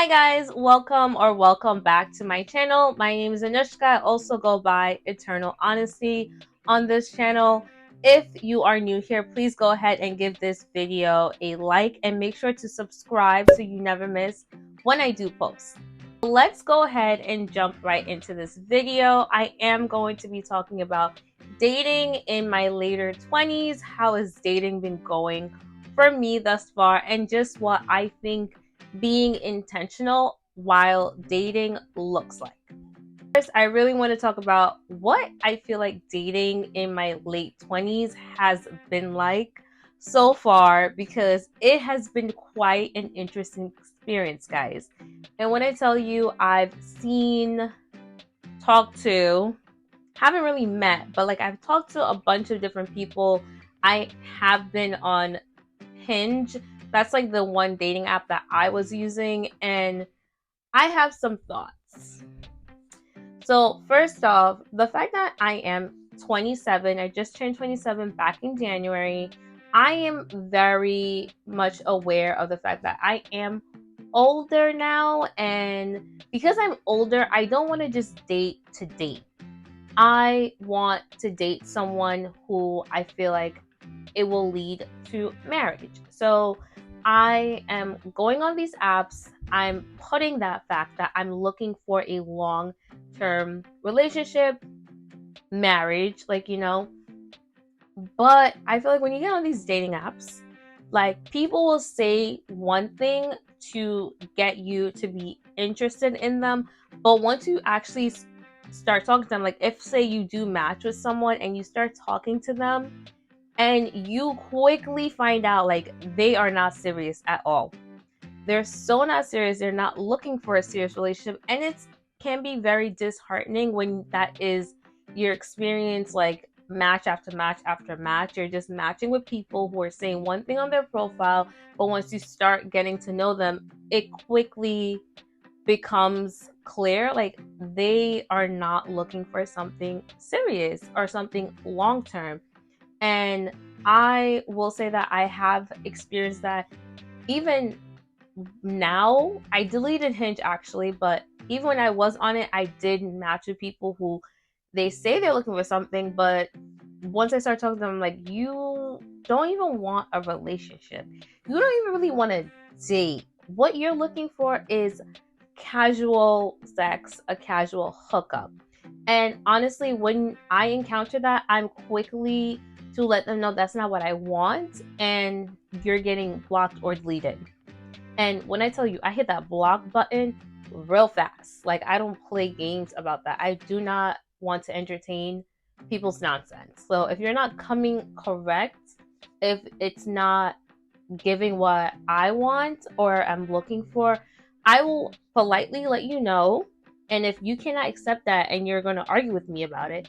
Hi guys, welcome back to my channel. My name is Anushka. I also go by Eternal Honesty on this channel. If you are new here, please go ahead and give this video a like and make sure to subscribe so you never miss when I do post. Let's go ahead and jump right into this video. I am going to be talking about dating in my later 20s. How has dating been going for me thus far, and just what I think being intentional while dating looks like. First, I really want to talk about what I feel like dating in my late 20s has been like so far, because it has been quite an interesting experience, guys. And when I tell you I've seen, talked to, haven't really met, but like I've talked to a bunch of different people. I have been on Hinge. That's like the one dating app that I was using, and I have some thoughts. So, first off, the fact that I am 27, I just turned 27 back in January, I am very much aware of the fact that I am older now, and because I'm older, I don't want to just date to date. I want to date someone who I feel like it will lead to marriage. So I am going on these apps. I'm putting that fact that I'm looking for a long term relationship, marriage, but I feel like when you get on these dating apps, like people will say one thing to get you to be interested in them, but once you actually start talking to them, like if say you do match with someone and you start talking to them and you quickly find out like they are not serious at all. They're so not serious. They're not looking for a serious relationship, and it can be very disheartening when that is your experience, like match after match after match. You're just matching with people who are saying one thing on their profile, but once you start getting to know them, it quickly becomes clear like they are not looking for something serious or something long term. And I will say that I have experienced that even now. I deleted Hinge actually, but even when I was on it, I did match with people who they say they're looking for something, but once I start talking to them, I'm like, you don't even want a relationship. You don't even really want to date. What you're looking for is casual sex, a casual hookup. And honestly, when I encounter that, I'm quickly to let them know that's not what I want, and you're getting blocked or deleted. And when I tell you, I hit that block button real fast. Like, I don't play games about that. I do not want to entertain people's nonsense. So, if you're not coming correct, if it's not giving what I want or I'm looking for, I will politely let you know. And if you cannot accept that and you're going to argue with me about it,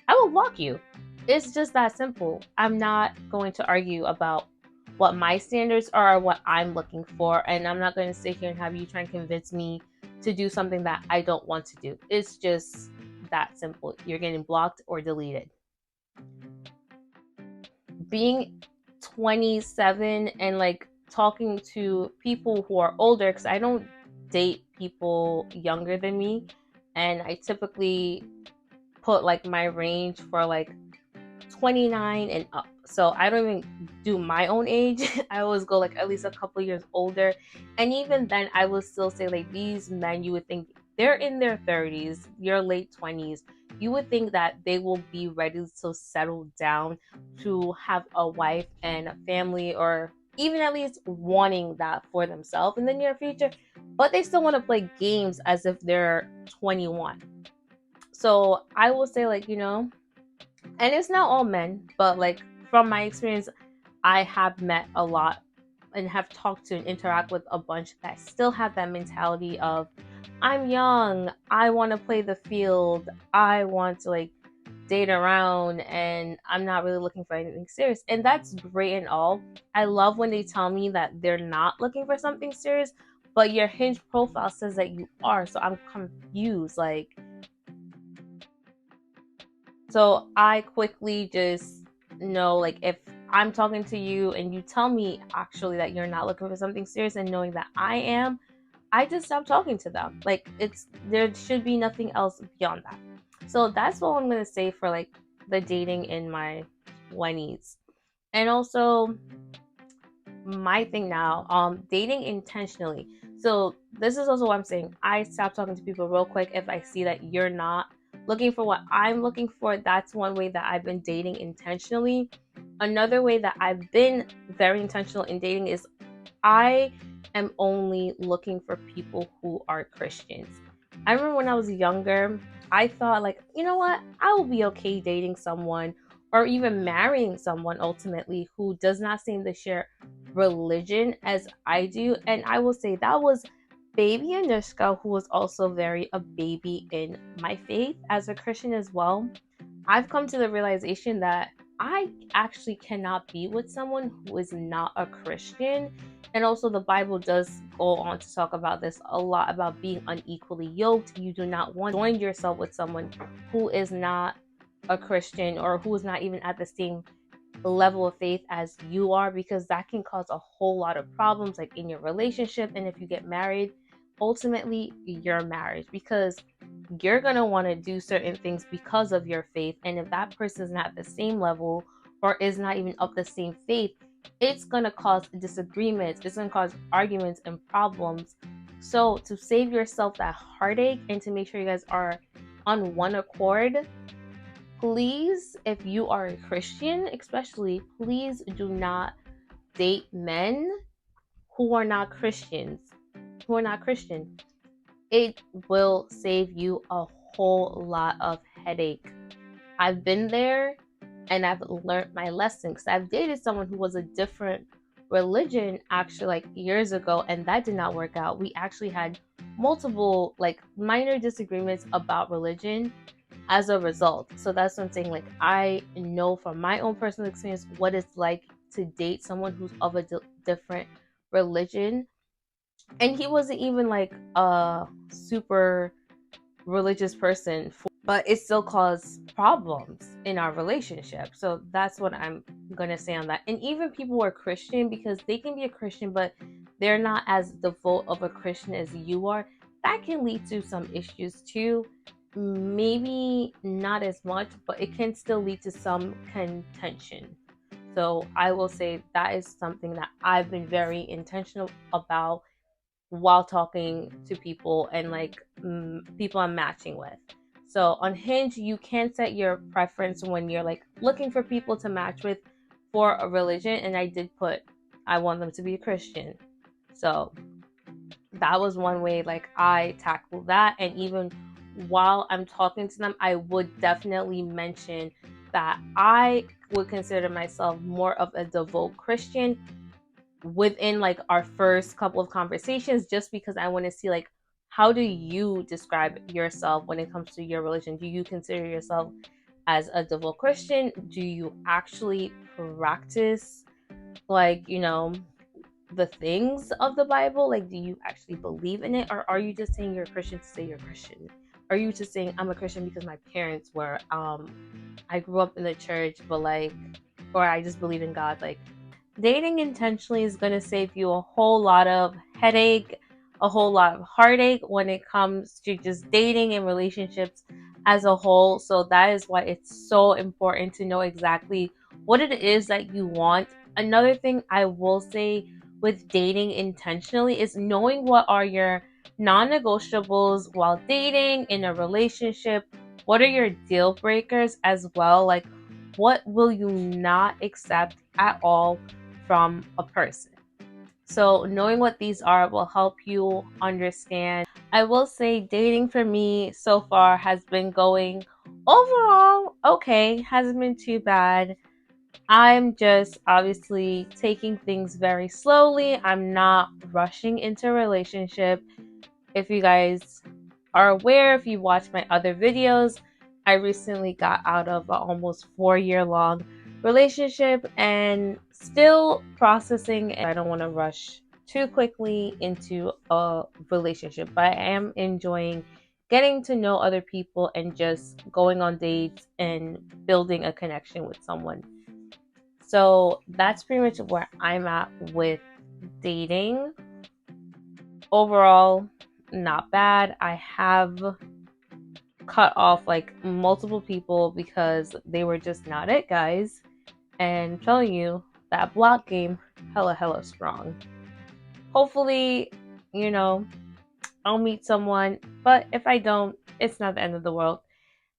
I will block you. It's just that simple. I'm not going to argue about what my standards are or what I'm looking for. And I'm not going to sit here and have you try and convince me to do something that I don't want to do. It's just that simple. You're getting blocked or deleted. Being 27 and like talking to people who are older, because I don't date people younger than me. And I typically put like my range for like 29 and up. So I don't even do my own age. I always go like at least a couple years older. And even then, I will still say like these men, you would think they're in their 30s, your late 20s. You would think that they will be ready to settle down, to have a wife and a family, or even at least wanting that for themselves in the near future. But they still want to play games as if they're 21. So I will say, like, and it's not all men, but like from my experience, I have met a lot and have talked to and interact with a bunch that still have that mentality of I'm young, I want to play the field, I want to like date around, and I'm not really looking for anything serious. And that's great and all. I love when they tell me that they're not looking for something serious, but your Hinge profile says that you are. So I'm confused. So I quickly just know, like, if I'm talking to you and you tell me actually that you're not looking for something serious, and knowing that I am, I just stopped talking to them. Like, there should be nothing else beyond that. So that's what I'm gonna say for like the dating in my 20s. And also my thing now, dating intentionally. So this is also what I'm saying. I stop talking to people real quick if I see that you're not looking for what I'm looking for. That's one way that I've been dating intentionally. Another way that I've been very intentional in dating is I am only looking for people who are Christians. I remember when I was younger, I thought, like, you know what? I will be okay dating someone or even marrying someone ultimately who does not seem to share religion as I do. And I will say that was baby Anushka, who was also very a baby in my faith as a Christian as well. I've come to the realization that I actually cannot be with someone who is not a Christian. And also, the Bible does go on to talk about this a lot, about being unequally yoked. You do not want to join yourself with someone who is not a Christian or who is not even at the same level of faith as you are, because that can cause a whole lot of problems, like in your relationship. And if you get married, ultimately your marriage, because you're going to want to do certain things because of your faith. And if that person is not at the same level or is not even of the same faith, it's going to cause disagreements, it's going to cause arguments and problems. So to save yourself that heartache and to make sure you guys are on one accord, please, if you are a Christian especially, please do not date men who are not Christians, who are not Christian. It will save you a whole lot of headache. I've been there and I've learned my lesson, because I've dated someone who was a different religion actually like years ago, and that did not work out. We actually had multiple like minor disagreements about religion as a result. So that's what I'm saying. Like, I know from my own personal experience what it's like to date someone who's of a different religion. And he wasn't even like a super religious person, but it still caused problems in our relationship. So that's what I'm gonna say on that. And even people who are Christian, because they can be a Christian but they're not as devout of a Christian as you are, that can lead to some issues too. Maybe not as much, but it can still lead to some contention. So I will say that is something that I've been very intentional about while talking to people and like people I'm matching with. So on Hinge, you can set your preference when you're like looking for people to match with for a religion. And I did put, I want them to be a Christian. So that was one way like I tackle that. And even while I'm talking to them, I would definitely mention that I would consider myself more of a devout Christian within like our first couple of conversations, just because I want to see like, how do you describe yourself when it comes to your religion? Do you consider yourself as a devout Christian? Do you actually practice, like, the things of the Bible? Like, do you actually believe in it? Or are you just saying you're a Christian to say you're a Christian? Are you just saying I'm a Christian because my parents were, I grew up in the church, but like, or I just believe in God? Like, dating intentionally is going to save you a whole lot of headache, a whole lot of heartache when it comes to just dating and relationships as a whole. So that is why it's so important to know exactly what it is that you want. Another thing I will say with dating intentionally is knowing what are your non-negotiables while dating in a relationship. What are your deal breakers as well? Like, what will you not accept at all from a person? So knowing what these are will help you understand. I will say dating for me so far has been going overall okay, hasn't been too bad. I'm just obviously taking things very slowly. I'm not rushing into a relationship. If you guys are aware, if you watch my other videos, I recently got out of an almost 4-year long relationship and still processing. I don't want to rush too quickly into a relationship, but I am enjoying getting to know other people and just going on dates and building a connection with someone. So that's pretty much where I'm at with dating. overall, not bad. I have cut off like multiple people because they were just not it, guys. And I'm telling you, that block game, hella strong. Hopefully, you know, I'll meet someone, but if I don't, it's not the end of the world.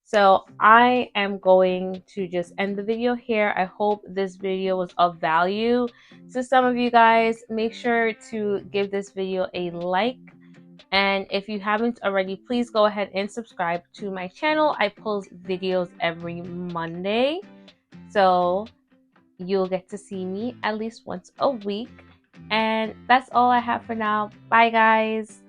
So I am going to just end the video here. I hope this video was of value to some of you guys. Make sure to give this video a like. And if you haven't already, please go ahead and subscribe to my channel. I post videos every Monday. So you'll get to see me at least once a week. And that's all I have for now. Bye, guys.